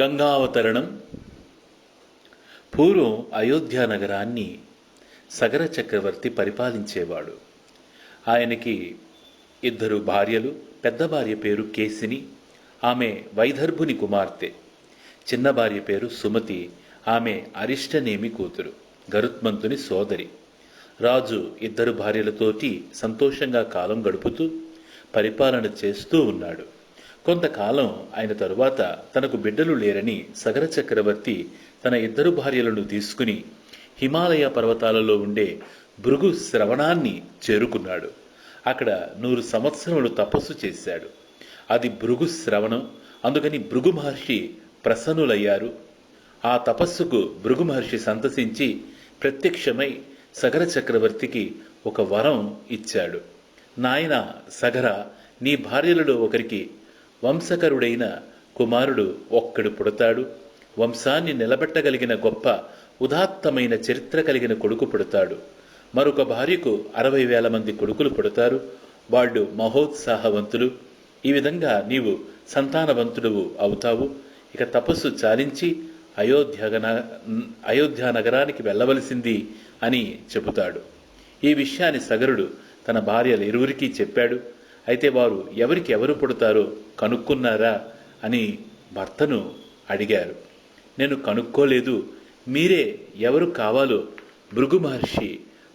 గంగావతరణం. పూర్వం అయోధ్య నగరాన్ని సగర చక్రవర్తి పరిపాలించేవాడు. ఆయనకి ఇద్దరు భార్యలు. పెద్ద భార్య పేరు కేసిని, ఆమె వైదర్భుని కుమార్తె. చిన్న భార్య పేరు సుమతి, ఆమె అరిష్టనేమి కూతురు, గరుత్మంతుని సోదరి. రాజు ఇద్దరు భార్యలతోటి సంతోషంగా కాలం గడుపుతూ పరిపాలన చేస్తూ ఉన్నాడు. కొంతకాలం అయిన తరువాత తనకు బిడ్డలు లేరని సగర చక్రవర్తి తన ఇద్దరు భార్యలను తీసుకుని హిమాలయ పర్వతాలలో ఉండే భృగు శ్రవణాన్ని చేరుకున్నాడు. అక్కడ 100 సంవత్సరములు తపస్సు చేశాడు. అది భృగు శ్రవణం, అందుకని భృగు మహర్షి ప్రసన్నులయ్యారు. ఆ తపస్సుకు భృగు మహర్షి సంతసించి ప్రత్యక్షమై సగర చక్రవర్తికి ఒక వరం ఇచ్చాడు. నాయన సగర, నీ భార్యలలో ఒకరికి వంశకరుడైన కుమారుడు ఒక్కడు పుడతాడు. వంశాన్ని నిలబెట్టగలిగిన గొప్ప ఉదాత్తమైన చరిత్ర కలిగిన కొడుకు పుడతాడు. మరొక భార్యకు 60,000 మంది కొడుకులు పుడతారు. వాళ్ళు మహోత్సాహవంతులు. ఈ విధంగా నీవు సంతానవంతుడువు అవుతావు. ఇక తపస్సు చాలించి అయోధ్య నగరానికి వెళ్ళవలసింది అని చెబుతాడు. ఈ విషయాన్ని సగరుడు తన భార్యలు ఇరువురికి చెప్పాడు. అయితే వారు ఎవరికి ఎవరు పుడతారో కనుక్కున్నారా అని భర్తను అడిగారు. నేను కనుక్కోలేదు, మీరే ఎవరు కావాలో భృగు మహర్షి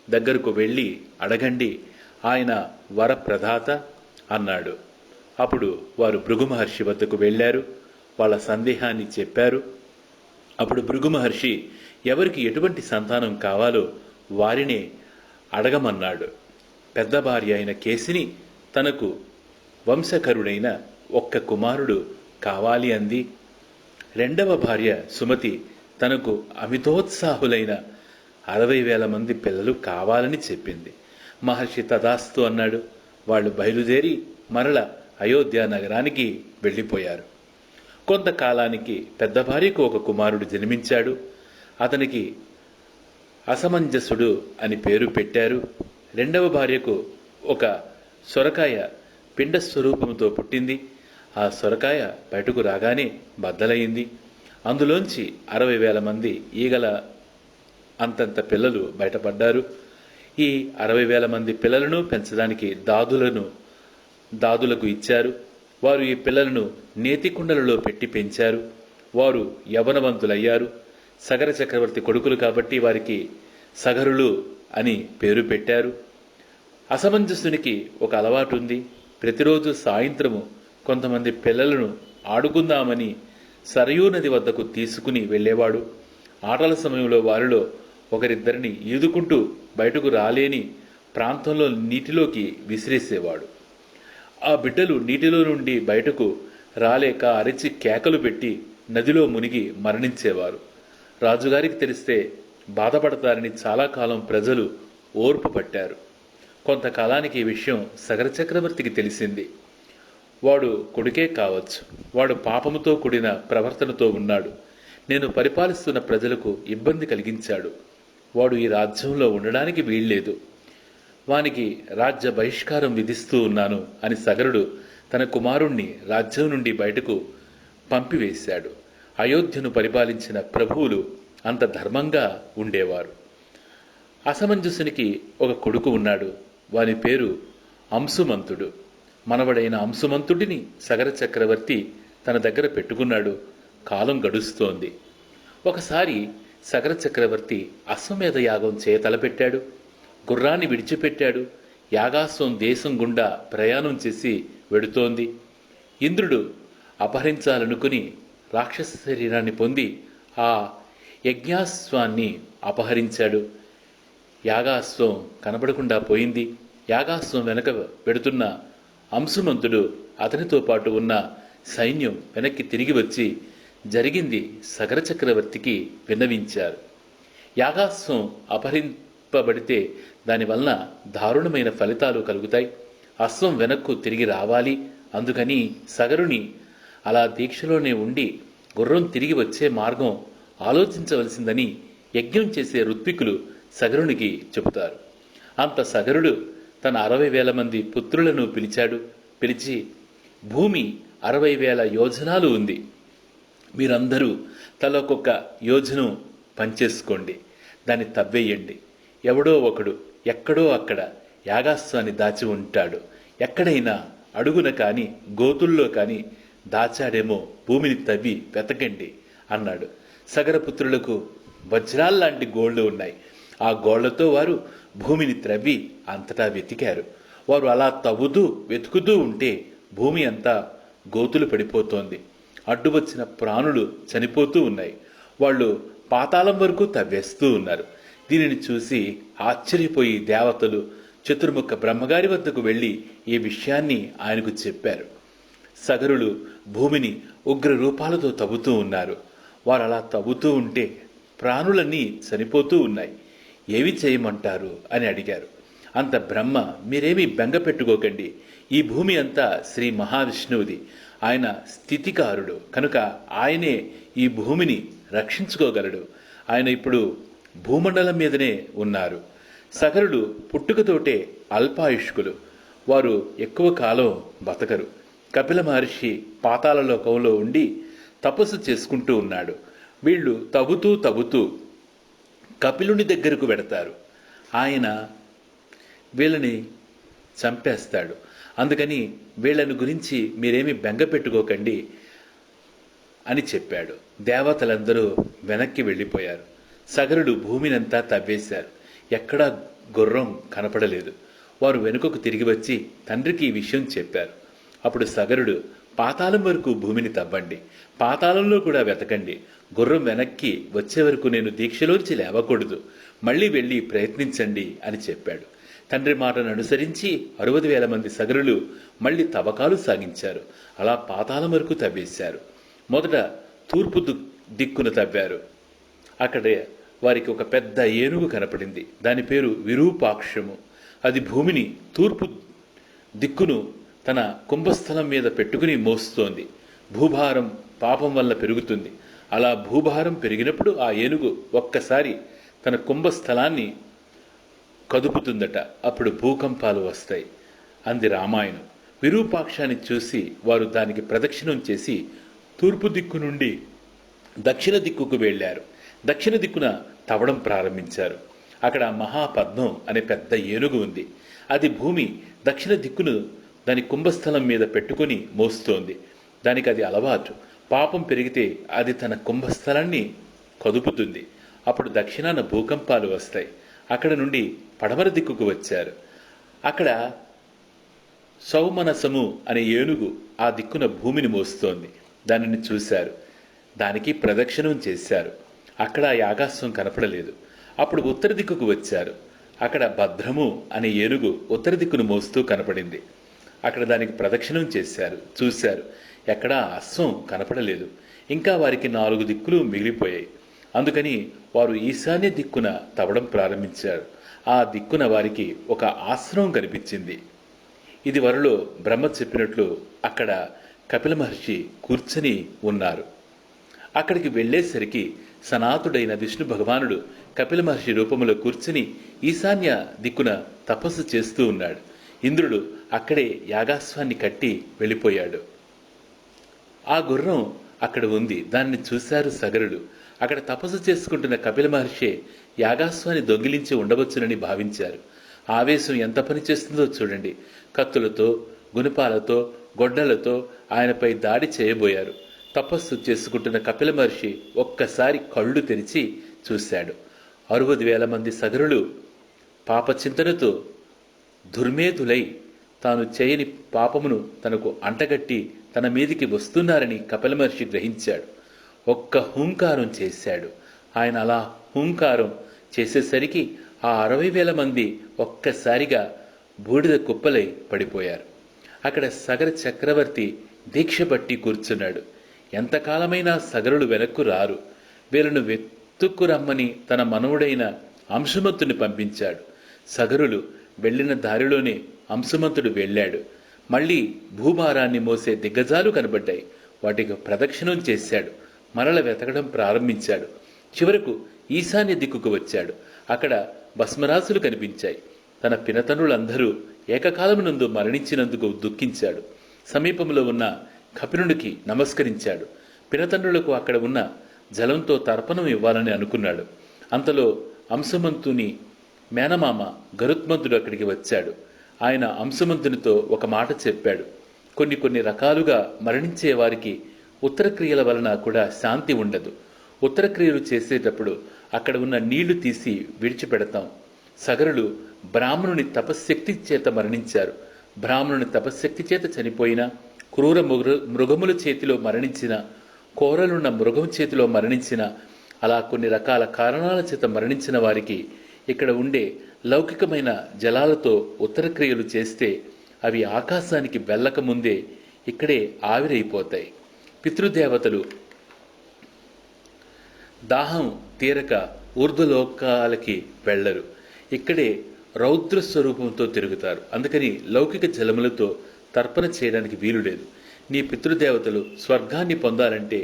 దగ్గరకు వెళ్ళి అడగండి, ఆయన వరప్రదాత అన్నాడు. అప్పుడు వారు భృగు మహర్షి వద్దకు వెళ్ళారు. వాళ్ళ సందేహాన్ని చెప్పారు. అప్పుడు భృగు మహర్షి ఎవరికి ఎటువంటి సంతానం కావాలో వారినే అడగమన్నాడు. పెద్ద భార్య అయిన కేసిని తనకు వంశకరుడైన ఒక్క కుమారుడు కావాలి అంది. రెండవ భార్య సుమతి తనకు అమితోత్సాహులైన 60,000 మంది పిల్లలు కావాలని చెప్పింది. మహర్షి తదాస్తు అన్నాడు. వాళ్ళు బయలుదేరి మరల అయోధ్య నగరానికి వెళ్ళిపోయారు. కొంతకాలానికి పెద్ద భార్యకు ఒక కుమారుడు జన్మించాడు. అతనికి అసమంజసుడు అని పేరు పెట్టారు. రెండవ భార్యకు ఒక సొరకాయ పిండ స్వరూపంతో పుట్టింది. ఆ సొరకాయ బయటకు రాగానే బద్దలయింది. అందులోంచి 60,000 మంది ఈగల అంతంత పిల్లలు బయటపడ్డారు. ఈ 60,000 మంది పిల్లలను పెంచడానికి దాదులకు ఇచ్చారు. వారు ఈ పిల్లలను నేతి కుండలలో పెట్టి పెంచారు. వారు యవ్వనవంతులయ్యారు. సగర చక్రవర్తి కొడుకులు కాబట్టి వారికి సగరులు అని పేరు పెట్టారు. అసమంజసునికి ఒక అలవాటు ఉంది. ప్రతిరోజు సాయంత్రము కొంతమంది పిల్లలను ఆడుకుందామని సరయూ నది వద్దకు తీసుకుని వెళ్ళేవాడు. ఆటల సమయంలో వారిలో ఒకరిద్దరిని ఈదుకుంటూ బయటకు రాలేని ప్రాంతంలో నీటిలోకి విసిరేసేవాడు. ఆ బిడ్డలు నీటిలో నుండి బయటకు రాలేక అరిచి కేకలు పెట్టి నదిలో మునిగి మరణించేవారు. రాజుగారికి తెలిస్తే బాధపడతారని చాలా కాలం ప్రజలు ఓర్పు పట్టారు. కొంతకాలానికి ఈ విషయం సగర చక్రవర్తికి తెలిసింది. వాడు కొడుకే కావచ్చు. వాడు పాపముతో కూడిన ప్రవర్తనతో ఉన్నాడు. నేను పరిపాలిస్తున్న ప్రజలకు ఇబ్బంది కలిగించాడు. వాడు ఈ రాజ్యంలో ఉండడానికి వీల్లేదు. వానికి రాజ్య బహిష్కారం విధిస్తూ ఉన్నాను అని సగరుడు తన కుమారుణ్ణి రాజ్యం నుండి బయటకు పంపివేశాడు. అయోధ్యను పరిపాలించిన ప్రభువులు అంత ధర్మంగా ఉండేవారు. అసమంజసునికి ఒక కొడుకు ఉన్నాడు. వాని పేరు అంశుమంతుడు. మనవడైన అంశుమంతుడిని సగర చక్రవర్తి తన దగ్గర పెట్టుకున్నాడు. కాలం గడుస్తోంది. ఒకసారి సగర చక్రవర్తి అశ్వమేధ యాగం తలపెట్టాడు. గుర్రాన్ని విడిచిపెట్టాడు. యాగాశ్వం దేశం గుండా ప్రయాణం చేసి వెడుతోంది. ఇంద్రుడు అపహరించాలనుకుని రాక్షస శరీరాన్ని పొంది ఆ యజ్ఞాశ్వాన్ని అపహరించాడు. యాగాశ్వం కనబడకుండా పోయింది. యాగాశ్వం వెనక వెడుతున్న అంశుమంతుడు అతనితో పాటు ఉన్న సైన్యం వెనక్కి తిరిగి వచ్చి జరిగింది సగర చక్రవర్తికి విన్నవించారు. యాగాశ్వం అపహరింపబడితే దానివలన దారుణమైన ఫలితాలు కలుగుతాయి. అశ్వం వెనక్కు తిరిగి రావాలి. అందుకని సగరుని అలా దీక్షలోనే ఉండి గుర్రం తిరిగి వచ్చే మార్గం ఆలోచించవలసిందని యజ్ఞం చేసే ఋత్వికులు సగరునికి చెబుతారు. అంత సగరుడు తన 60,000 మంది పుత్రులను పిలిచి, భూమి 60,000 యోజనాలు ఉంది. మీరందరూ తలొక్కొక్క యోజనం పంచేసుకోండి, దాన్ని తవ్వేయండి. ఎవడో ఒకడు ఎక్కడో అక్కడ యాగాస్వాన్ని దాచి ఉంటాడు. ఎక్కడైనా అడుగున కాని గోతుల్లో కాని దాచాడేమో భూమిని తవ్వి వెతకండి అన్నాడు. సగరపుత్రులకు వజ్రాల్లాంటి గోళ్లు ఉన్నాయి. ఆ గోళ్లతో వారు భూమిని త్రవ్వి అంతటా వెతికారు. వారు అలా తవ్వుతూ వెతుకుతూ ఉంటే భూమి అంతా గోతులు పడిపోతోంది. అడ్డు వచ్చిన ప్రాణులు చనిపోతూ ఉన్నాయి. వాళ్ళు పాతాళం వరకు తవ్వేస్తూ ఉన్నారు. దీనిని చూసి ఆశ్చర్యపోయి దేవతలు చతుర్ముఖ బ్రహ్మగారి వద్దకు వెళ్ళి ఈ విషయాన్ని ఆయనకు చెప్పారు. సగరులు భూమిని ఉగ్ర రూపాలతో తవ్వుతూ ఉన్నారు. వారు అలా తవ్వుతూ ఉంటే ప్రాణులన్నీ చనిపోతూ ఉన్నాయి. ఏమి చేయమంటారు అని అడిగారు. అంత బ్రహ్మ, మీరేమీ బెంగ పెట్టుకోకండి. ఈ భూమి అంతా శ్రీ మహావిష్ణువుది. ఆయన స్థితికారుడు కనుక ఆయనే ఈ భూమిని రక్షించుకోగలడు. ఆయన ఇప్పుడు భూమండలం మీదనే ఉన్నారు. సగరుడు పుట్టుకతోటే అల్పాయుష్కులు. వారు ఎక్కువ కాలం బతకరు. కపిల మహర్షి పాతాళ లోకంలో ఉండి తపస్సు చేసుకుంటూ ఉన్నాడు. వీళ్ళు తవ్వుతూ తవ్వుతూ కపిలుని దగ్గరకు వెడతారు. ఆయన వీళ్ళని చంపేస్తాడు. అందుకని వీళ్ళని గురించి మీరేమి బెంగ పెట్టుకోకండి అని చెప్పాడు. దేవతలందరూ వెనక్కి వెళ్ళిపోయారు. సగరుడు భూమినంతా తవ్వేశారు. ఎక్కడా గుర్రం కనపడలేదు. వారు వెనుకకు తిరిగి వచ్చి తండ్రికి ఈ విషయం చెప్పారు. అప్పుడు సగరుడు, పాతాళం వరకు భూమిని తవ్వండి, పాతాళంలో కూడా వెతకండి. గుర్రం వెనక్కి వచ్చే వరకు నేను దీక్షలోంచి లేవకూడదు. మళ్ళీ వెళ్ళి ప్రయత్నించండి అని చెప్పాడు. తండ్రి మాటను అనుసరించి 60,000 మంది సగరులు మళ్ళీ తవ్వకాలు సాగించారు. అలా పాతాళం వరకు తవ్వేశారు. మొదట తూర్పు దిక్కును తవ్వారు. అక్కడే వారికి ఒక పెద్ద ఏనుగు కనపడింది. దాని పేరు విరూపాక్షము. అది భూమిని తూర్పు దిక్కును తన కుంభస్థలం మీద పెట్టుకుని మోస్తోంది. భూభారం పాపం వల్ల పెరుగుతుంది. అలా భూభారం పెరిగినప్పుడు ఆ ఏనుగు ఒక్కసారి తన కుంభస్థలాన్ని కదుపుతుందట. అప్పుడు భూకంపాలు వస్తాయి అంది రామాయణం. విరూపాక్షాన్ని చూసి వారు దానికి ప్రదక్షిణం చేసి తూర్పు దిక్కు నుండి దక్షిణ దిక్కుకు వెళ్ళారు. దక్షిణ దిక్కున తవ్వడం ప్రారంభించారు. అక్కడ మహాపద్మం అనే పెద్ద ఏనుగు ఉంది. అది భూమి దక్షిణ దిక్కును దాని కుంభస్థలం మీద పెట్టుకుని మోస్తోంది. దానికి అది అలవాటు. పాపం పెరిగితే అది తన కుంభస్థలాన్ని కదుపుతుంది. అప్పుడు దక్షిణాన భూకంపాలు వస్తాయి. అక్కడ నుండి పడమర దిక్కుకు వచ్చారు. అక్కడ సౌమనసము అనే ఏనుగు ఆ దిక్కున భూమిని మోస్తోంది. దానిని చూశారు. దానికి ప్రదక్షిణం చేశారు. అక్కడ యాగాస్వం కనపడలేదు. అప్పుడు ఉత్తర దిక్కుకు వచ్చారు. అక్కడ భద్రము అనే ఏనుగు ఉత్తర దిక్కును మోస్తూ కనపడింది. అక్కడ దానికి ప్రదక్షిణం చేశారు. చూశారు. ఎక్కడా అశ్వం కనపడలేదు. ఇంకా వారికి 4 దిక్కులు మిగిలిపోయాయి. అందుకని వారు ఈశాన్య దిక్కున తవ్వడం ప్రారంభించారు. ఆ దిక్కున వారికి ఒక ఆశ్రమం కనిపించింది. ఇది వరలో బ్రహ్మ చెప్పినట్లు అక్కడ కపిల మహర్షి కూర్చొని ఉన్నారు. అక్కడికి వెళ్ళేసరికి సనాతుడైన విష్ణు భగవానుడు కపిల మహర్షి రూపంలో కూర్చుని ఈశాన్య దిక్కున తపస్సు చేస్తూ ఉన్నాడు. ఇంద్రుడు అక్కడే యాగాశ్వాన్ని కట్టి వెళ్ళిపోయాడు. ఆ గుర్రం అక్కడ ఉంది. దాన్ని చూశారు సగరుడు. అక్కడ తపస్సు చేసుకుంటున్న కపిల మహర్షి యాగాశ్వాన్ని దొంగిలించి ఉండవచ్చునని భావించారు. ఆవేశం ఎంత పని చేస్తుందో చూడండి. కత్తులతో, గుణపాలతో, గొడ్డలతో ఆయనపై దాడి చేయబోయారు. తపస్సు చేసుకుంటున్న కపిల మహర్షి ఒక్కసారి కళ్ళు తెరిచి చూశాడు. 60,000 మంది సగరులు పాపచింతనతో దుర్మేధులై తాను చేయని పాపమును తనకు అంటగట్టి తన మీదికి వస్తున్నారని కపిల మహర్షి గ్రహించాడు. ఒక్క హూంకారం చేశాడు. ఆయన అలా హూంకారం చేసేసరికి ఆ 60,000 మంది ఒక్కసారిగా బూడిద కుప్పలై పడిపోయారు. అక్కడ సగర చక్రవర్తి దీక్ష పట్టి కూర్చున్నాడు. ఎంతకాలమైనా సగరులు వెనక్కు రారు. వీళ్ళను వెతుక్కురమ్మని తన మనవుడైన అంశుమంతుని పంపించాడు. సగరులు వెళ్ళిన దారిలోనే అంశుమంతుడు వెళ్ళాడు. మళ్ళీ భూభారాన్ని మోసే దిగ్గజాలు కనబడ్డాయి. వాటికి ప్రదక్షిణం చేశాడు. మరల వెతకడం ప్రారంభించాడు. చివరకు ఈశాన్య దిక్కుకు వచ్చాడు. అక్కడ భస్మరాశులు కనిపించాయి. తన పినతనులందరూ ఏకకాలమునందు మరణించినందుకు దుఃఖించాడు. సమీపంలో ఉన్న కపిలునికి నమస్కరించాడు. పినతండ్రులకు అక్కడ ఉన్న జలంతో తర్పణం ఇవ్వాలని అనుకున్నాడు. అంతలో అంశుమంతుని మేనమామ గరుత్మంతుడు అక్కడికి వచ్చాడు. ఆయన అంశుమంతునితో ఒక మాట చెప్పాడు. కొన్ని రకాలుగా మరణించే వారికి ఉత్తరక్రియల వలన కూడా శాంతి ఉండదు. ఉత్తరక్రియలు చేసేటప్పుడు అక్కడ ఉన్న నీళ్లు తీసి విడిచిపెడతాం. సగరులు బ్రాహ్మణుని తపశ్శక్తి చేత మరణించారు. బ్రాహ్మణుని తపశ్శక్తి చేత చనిపోయిన, క్రూర మృగముల చేతిలో మరణించిన, కోరలున్న మృగం చేతిలో మరణించిన, అలా కొన్ని రకాల కారణాల చేత మరణించిన వారికి ఇక్కడ ఉండే లౌకికమైన జలాలతో ఉత్తరక్రియలు చేస్తే అవి ఆకాశానికి వెళ్ళక ముందే ఇక్కడే ఆవిరైపోతాయి. పితృదేవతలు దాహం తీరక ఊర్ధ్వలోకాలకి వెళ్లరు. ఇక్కడే రౌద్ర స్వరూపంతో తిరుగుతారు. అందుకని లౌకిక జలములతో తర్పణ చేయడానికి వీలు లేదు. నీ పితృదేవతలు స్వర్గాన్ని పొందాలంటే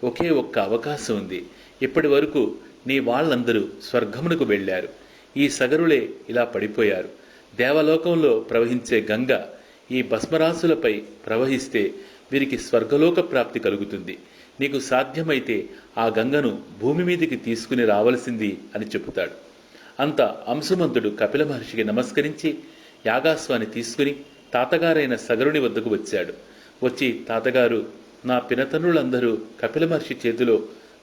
ఒకే ఒక్క అవకాశం ఉంది. ఇప్పటి వరకు నీ వాళ్ళందరూ స్వర్గమునకు వెళ్ళారు. ఈ సగరులే ఇలా పడిపోయారు. దేవలోకంలో ప్రవహించే గంగ ఈ భస్మరాశులపై ప్రవహిస్తే వీరికి స్వర్గలోక ప్రాప్తి కలుగుతుంది. నీకు సాధ్యమైతే ఆ గంగను భూమి మీదికి తీసుకుని రావలసింది అని చెబుతాడు. అంత అంశుమంతుడు కపిల మహర్షికి నమస్కరించి యాగాస్వాన్ని తీసుకుని తాతగారైన సగరుని వద్దకు వచ్చాడు. వచ్చి, తాతగారు, నా పినతనులందరూ కపిల మహర్షి చేతిలో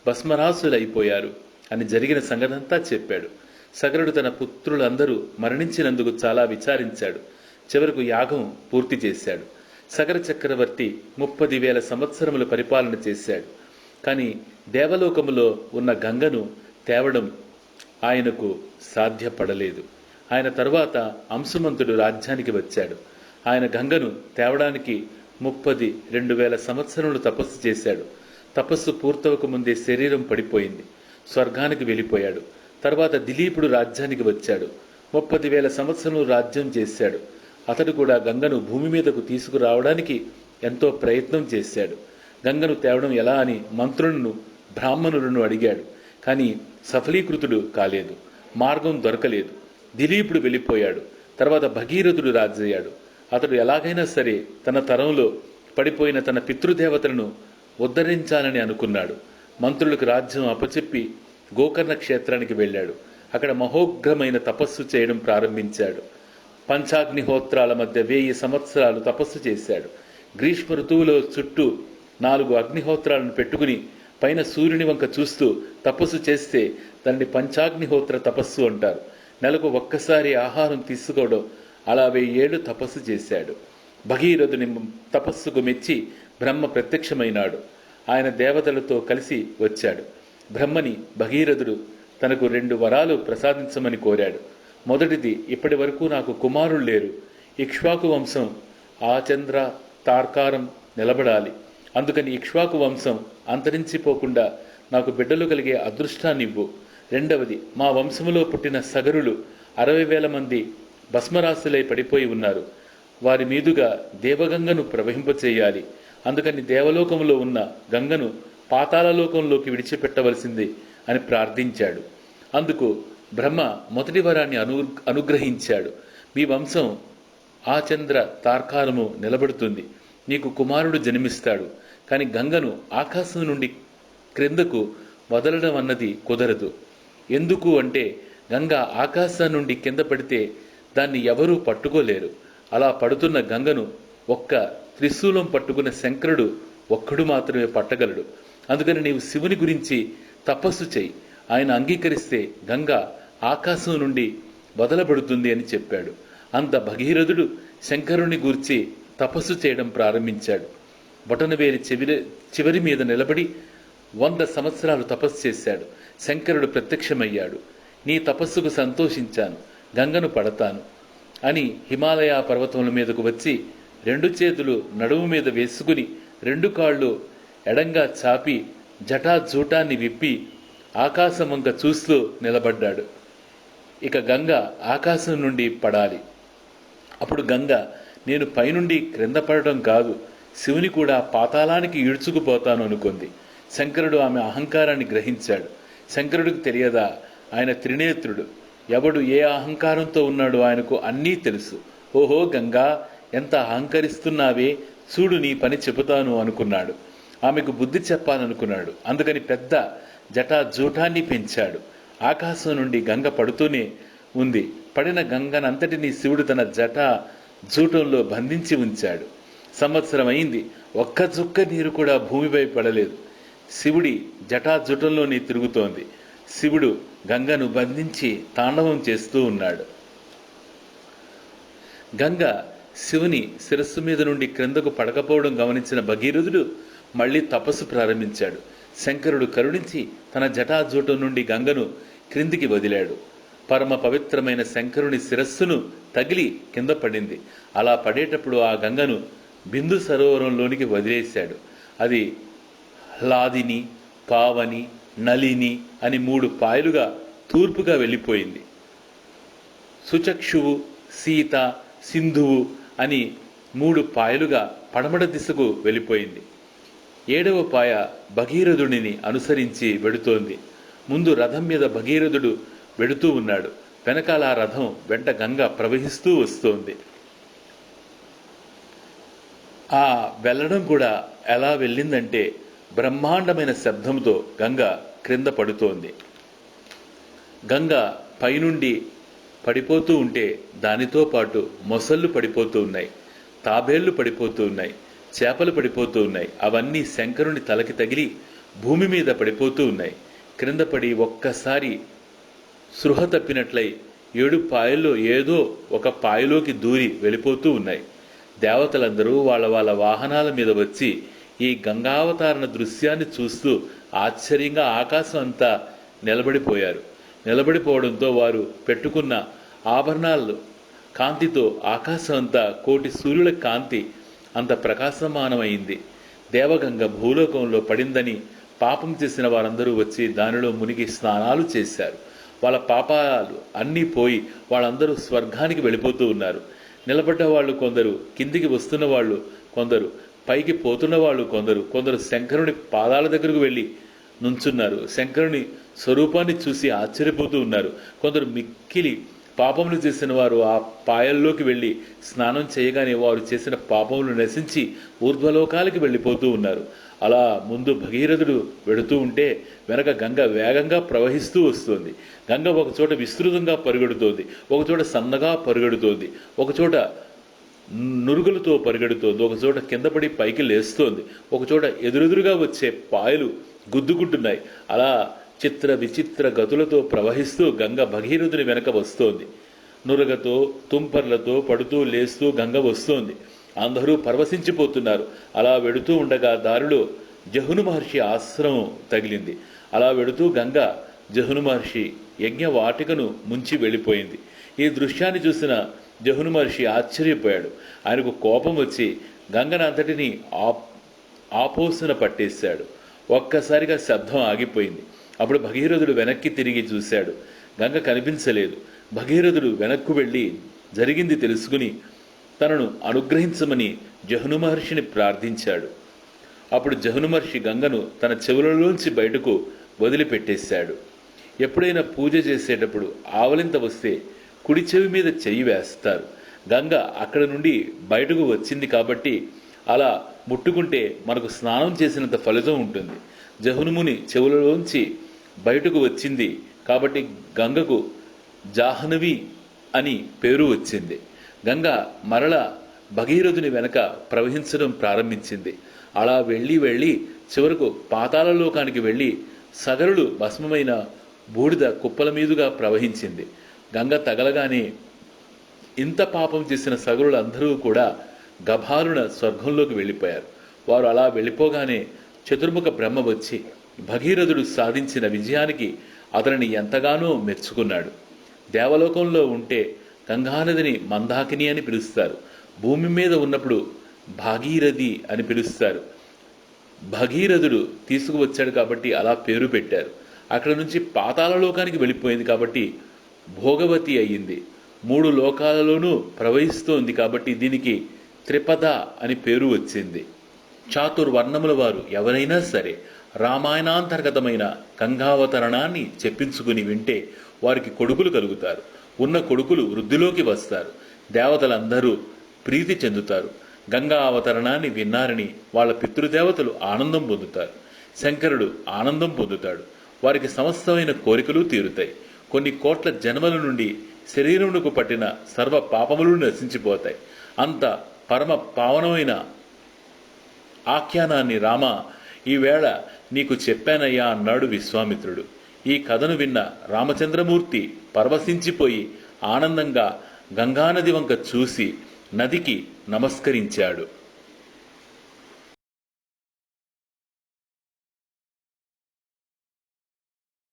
భస్మరాసులైపోయారు అని జరిగిన సంగతంతా చెప్పాడు. సగరుడు తన పుత్రులందరూ మరణించినందుకు చాలా విచారించాడు. చివరకు యాగం పూర్తి చేశాడు. సగర చక్రవర్తి 30,000 సంవత్సరములు పరిపాలన చేశాడు. కానీ దేవలోకములో ఉన్న గంగను తేవడం ఆయనకు సాధ్యపడలేదు. ఆయన తరువాత అంశుమంతుడు రాజ్యానికి వచ్చాడు. ఆయన గంగను తేవడానికి 32,000 సంవత్సరములు తపస్సు చేశాడు. తపస్సు పూర్తవక ముందే శరీరం పడిపోయింది. స్వర్గానికి వెళ్ళిపోయాడు. తర్వాత దిలీపుడు రాజ్యానికి వచ్చాడు. 30,000 సంవత్సరములు రాజ్యం చేశాడు. అతడు కూడా గంగను భూమి మీదకు తీసుకురావడానికి ఎంతో ప్రయత్నం చేశాడు. గంగను తేవడం ఎలా అని మంత్రులను, బ్రాహ్మణులను అడిగాడు. కానీ సఫలీకృతుడు కాలేదు. మార్గం దొరకలేదు. దిలీపుడు వెళ్ళిపోయాడు. తర్వాత భగీరథుడు రాజయ్యాడు. అతడు ఎలాగైనా సరే తన తరంలో పడిపోయిన తన పితృదేవతలను ఉద్ధరించాలని అనుకున్నాడు. మంత్రులకు రాజ్యం అప్పచెప్పి గోకర్ణ క్షేత్రానికి వెళ్ళాడు. అక్కడ మహోగ్రమైన తపస్సు చేయడం ప్రారంభించాడు. పంచాగ్నిహోత్రాల మధ్య 1000 సంవత్సరాలు తపస్సు చేశాడు. గ్రీష్మ ఋతువులో చుట్టూ 4 అగ్నిహోత్రాలను పెట్టుకుని పైన సూర్యుని వంక చూస్తూ తపస్సు చేస్తే దాన్ని పంచాగ్నిహోత్ర తపస్సు అంటారు. నెలకు ఒక్కసారి ఆహారం తీసుకోవడం. అలా 1000 ఏళ్లు తపస్సు చేశాడు. భగీరథుని తపస్సుకు మెచ్చి బ్రహ్మ ప్రత్యక్షమైనాడు. ఆయన దేవతలతో కలిసి వచ్చాడు. బ్రహ్మని భగీరథుడు తనకు 2 వరాలు ప్రసాదించమని కోరాడు. మొదటిది, ఇప్పటి వరకు నాకు కుమారులు లేరు. ఇక్ష్వాకు వంశం ఆచంద్ర తార్కారం నిలబడాలి. అందుకని ఇక్ష్వాకు వంశం అంతరించిపోకుండా నాకు బిడ్డలు కలిగే అదృష్టాన్నివ్వు. రెండవది, మా వంశములో పుట్టిన సగరులు 60,000 మంది భస్మరాశులై పడిపోయి ఉన్నారు. వారి మీదుగా దేవగంగను ప్రవహింపచేయాలి. అందుకని దేవలోకంలో ఉన్న గంగను పాతాళలోకంలోకి విడిచిపెట్టవలసింది అని ప్రార్థించాడు. అందుకు బ్రహ్మ మొదటి వరాన్ని అనుగ్రహించాడు. మీ వంశం ఆచంద్ర తార్కారము నిలబడుతుంది. నీకు కుమారుడు జన్మిస్తాడు. కానీ గంగను ఆకాశం నుండి క్రిందకు వదలడం అన్నది కుదరదు. ఎందుకు అంటే గంగ ఆకాశం నుండి కింద పడితే దాన్ని ఎవరూ పట్టుకోలేరు. అలా పడుతున్న గంగను ఒక్క త్రిశూలం పట్టుకున్న శంకరుడు ఒక్కడు మాత్రమే పట్టగలడు. అందుకని నీవు శివుని గురించి తపస్సు చేయి. ఆయన అంగీకరిస్తే గంగ ఆకాశం నుండి వదలబడుతుంది అని చెప్పాడు. అంత భగీరథుడు శంకరుని గూర్చి తపస్సు చేయడం ప్రారంభించాడు. బొటనవేలి చివరి మీద నిలబడి 100 సంవత్సరాలు తపస్సు చేశాడు. శంకరుడు ప్రత్యక్షమయ్యాడు. నీ తపస్సుకు సంతోషించాను, గంగను పడతాను అని హిమాలయ పర్వతముల మీదకు వచ్చి 2 చేతులు నడుము మీద వేసుకుని 2 కాళ్ళు ఎడంగా చాపి జటాజూటాన్ని విప్పి ఆకాశం వంక చూస్తూ నిలబడ్డాడు. ఇక గంగ ఆకాశం నుండి పడాలి. అప్పుడు గంగ, నేను పైనుండి క్రింద పడటం కాదు, శివుని కూడా పాతాళానికి ఈడ్చుకుపోతాను అనుకుంది. శంకరుడు ఆమె అహంకారాన్ని గ్రహించాడు. శంకరుడికి తెలియదా? ఆయన త్రినేత్రుడు. ఎవడు ఏ అహంకారంతో ఉన్నాడో ఆయనకు అన్నీ తెలుసు. ఓహో గంగా, ఎంత అహంకరిస్తున్నావే, చూడు నీ పని చెబుతాను అనుకున్నాడు. ఆమెకు బుద్ధి చెప్పాలనుకున్నాడు. అందుకని పెద్ద జటాజూటాన్ని పెంచాడు. ఆకాశం నుండి గంగ పడుతూనే ఉంది. పడిన గంగనంతటినీ శివుడు తన జటా జూటంలో బంధించి ఉంచాడు. సంవత్సరం అయింది. ఒక్క చుక్క నీరు కూడా భూమిపై పడలేదు. శివుడి జటాజుటంలోనే తిరుగుతోంది. శివుడు గంగను బంధించి తాండవం చేస్తూ ఉన్నాడు. గంగ శివుని శిరస్సు మీద నుండి క్రిందకు పడకపోవడం గమనించిన భగీరథుడు మళ్ళీ తపస్సు ప్రారంభించాడు. శంకరుడు కరుణించి తన జటాజూటం నుండి గంగను క్రిందికి వదిలాడు. పరమ పవిత్రమైన శంకరుని శిరస్సును తగిలి కింద పడింది. అలా పడేటప్పుడు ఆ గంగను బిందు సరోవరంలోనికి వదిలేశాడు. అది హ్లాదిని, పావని, నలిని అని 3 పాయలుగా తూర్పుగా వెళ్ళిపోయింది. సుచక్షువు, సీత, సింధువు అని 3 పాయలుగా పడమట దిశకు వెళ్ళిపోయింది. 7వ పాయ భగీరథుడిని అనుసరించి వెడుతోంది. ముందు రథం మీద భగీరథుడు వెడుతూ ఉన్నాడు. వెనకాల ఆ రథం వెంట గంగ ప్రవహిస్తూ వస్తోంది. ఆ వెళ్ళడం కూడా ఎలా వెళ్ళిందంటే బ్రహ్మాండమైన శబ్దంతో గంగ క్రింద పడుతోంది. గంగ పైనుండి పడిపోతూ ఉంటే దానితో పాటు మొసళ్ళు పడిపోతూ ఉన్నాయి, తాబేళ్లు పడిపోతూ ఉన్నాయి, చేపలు పడిపోతూ ఉన్నాయి. అవన్నీ శంకరుని తలకి తగిలి భూమి మీద పడిపోతూ ఉన్నాయి. క్రింద పడి ఒక్కసారి సృహ తప్పినట్లయి 7 పాయల్లో ఏదో ఒక పాయలోకి దూరి వెళ్ళిపోతూ ఉన్నాయి. దేవతలందరూ వాళ్ళ వాళ్ళ వాహనాల మీద వచ్చి ఈ గంగావతారణ దృశ్యాన్ని చూస్తూ ఆశ్చర్యంగా ఆకాశం అంతా నిలబడిపోయారు. నిలబడిపోవడంతో వారు పెట్టుకున్న ఆభరణాలు కాంతితో ఆకాశం అంతా కోటి సూర్యుల కాంతి అంత ప్రకాశమానమైంది. దేవగంగ భూలోకంలో పడిందని పాపం చేసిన వారందరూ వచ్చి దానిలో మునిగి స్నానాలు చేశారు. వాళ్ళ పాపాలు అన్నీ పోయి వాళ్ళందరూ స్వర్గానికి వెళ్ళిపోతూ ఉన్నారు. నిలబడ్డ వాళ్ళు కొందరు, కిందికి వస్తున్న వాళ్ళు కొందరు, పైకి పోతున్న వాళ్ళు కొందరు శంకరుని పాదాల దగ్గరకు వెళ్ళి నుంచున్నారు. శంకరుని స్వరూపాన్ని చూసి ఆశ్చర్యపోతూ ఉన్నారు. కొందరు మిక్కిలి పాపములు చేసిన వారు ఆ పాయల్లోకి వెళ్ళి స్నానం చేయగానే వారు చేసిన పాపములు నశించి ఊర్ధ్వలోకాలకి వెళ్ళిపోతూ ఉన్నారు. అలా ముందు భగీరథుడు వెడుతూ ఉంటే వెనక గంగ వేగంగా ప్రవహిస్తూ వస్తుంది. గంగ ఒకచోట విస్తృతంగా పరుగెడుతోంది, ఒకచోట సన్నగా పరుగెడుతోంది, ఒకచోట నురుగులతో పరిగెడుతోంది, ఒకచోట కింద పడి పైకి లేస్తోంది, ఒకచోట ఎదురెదురుగా వచ్చే పాయలు గుద్దుకుంటున్నాయి. అలా చిత్ర విచిత్ర గతులతో ప్రవహిస్తూ గంగ భగీరథుని వెనక వస్తోంది. నురగతో తుంపర్లతో పడుతూ లేస్తూ గంగ వస్తోంది. అందరూ పరవశించిపోతున్నారు. అలా వెడుతూ ఉండగా దారిలో జహును మహర్షి ఆశ్రమం తగిలింది. అలా వెడుతూ గంగ జహును మహర్షి యజ్ఞవాటికను ముంచి వెళ్ళిపోయింది. ఈ దృశ్యాన్ని చూసిన జహును మహర్షి ఆశ్చర్యపోయాడు. ఆయనకు కోపం వచ్చి గంగనంతటిని ఆపోసన పట్టేశాడు. ఒక్కసారిగా శబ్దం ఆగిపోయింది. అప్పుడు భగీరథుడు వెనక్కి తిరిగి చూశాడు. గంగ కనిపించలేదు. భగీరథుడు వెనక్కు వెళ్ళి జరిగింది తెలుసుకుని తనను అనుగ్రహించమని జహును మహర్షిని ప్రార్థించాడు. అప్పుడు జహును మహర్షి గంగను తన చెవులలోంచి బయటకు వదిలిపెట్టేశాడు. ఎప్పుడైనా పూజ చేసేటప్పుడు ఆవలింత వస్తే కుడి చెవి మీద చెయ్యి వేస్తారు. గంగ అక్కడ నుండి బయటకు వచ్చింది కాబట్టి అలా ముట్టుకుంటే మనకు స్నానం చేసినంత ఫలితం ఉంటుంది. జహునుముని చెవులలోంచి బయటకు వచ్చింది కాబట్టి గంగకు జాహ్నవి అని పేరు వచ్చింది. గంగ మరల భగీరథుని వెనక ప్రవహించడం ప్రారంభించింది. అలా వెళ్ళి చివరకు పాతాళలోకానికి వెళ్ళి సగరులు భస్మమైన బూడిద కుప్పల మీదుగా ప్రవహించింది. గంగ తగలగానే ఇంత పాపం చేసిన సగరులందరూ కూడా గభాలున స్వర్గంలోకి వెళ్ళిపోయారు. వారు అలా వెళ్ళిపోగానే చతుర్ముఖ బ్రహ్మ వచ్చి భగీరథుడు సాధించిన విజయానికి అతనిని ఎంతగానో మెచ్చుకున్నాడు. దేవలోకంలో ఉంటే గంగానదిని మందాకిని అని పిలుస్తారు. భూమి మీద ఉన్నప్పుడు భాగీరథి అని పిలుస్తారు. భగీరథుడు తీసుకువచ్చాడు కాబట్టి అలా పేరు పెట్టారు. అక్కడ నుంచి పాతాళలోకానికి వెళ్ళిపోయింది కాబట్టి భోగవతి అయ్యింది. 3 లోకాలలోనూ ప్రవహిస్తోంది కాబట్టి దీనికి త్రిపద అని పేరు వచ్చింది. చాతుర్వర్ణముల వారు ఎవరైనా సరే రామాయణాంతర్గతమైన గంగావతరణాన్ని చెప్పించుకుని వింటే వారికి కొడుకులు కలుగుతారు. ఉన్న కొడుకులు వృద్ధిలోకి వస్తారు. దేవతలందరూ ప్రీతి చెందుతారు. గంగా అవతరణాన్ని విన్నారని వాళ్ళ పితృదేవతలు ఆనందం పొందుతారు. శంకరుడు ఆనందం పొందుతాడు. వారికి సమస్తమైన కోరికలు తీరుతాయి. కొన్ని కోట్ల జన్మల నుండి శరీరమునకు పట్టిన సర్వ పాపములు నశించిపోతాయి. అంత పరమ పావనమైన ఆఖ్యానాన్ని రామ ఈవేళ నీకు చెప్పానయ్యా అన్నాడు విశ్వామిత్రుడు. ఈ కథను విన్న రామచంద్రమూర్తి పరవశించిపోయి ఆనందంగా గంగానది వంక చూసి నదికి నమస్కరించాడు.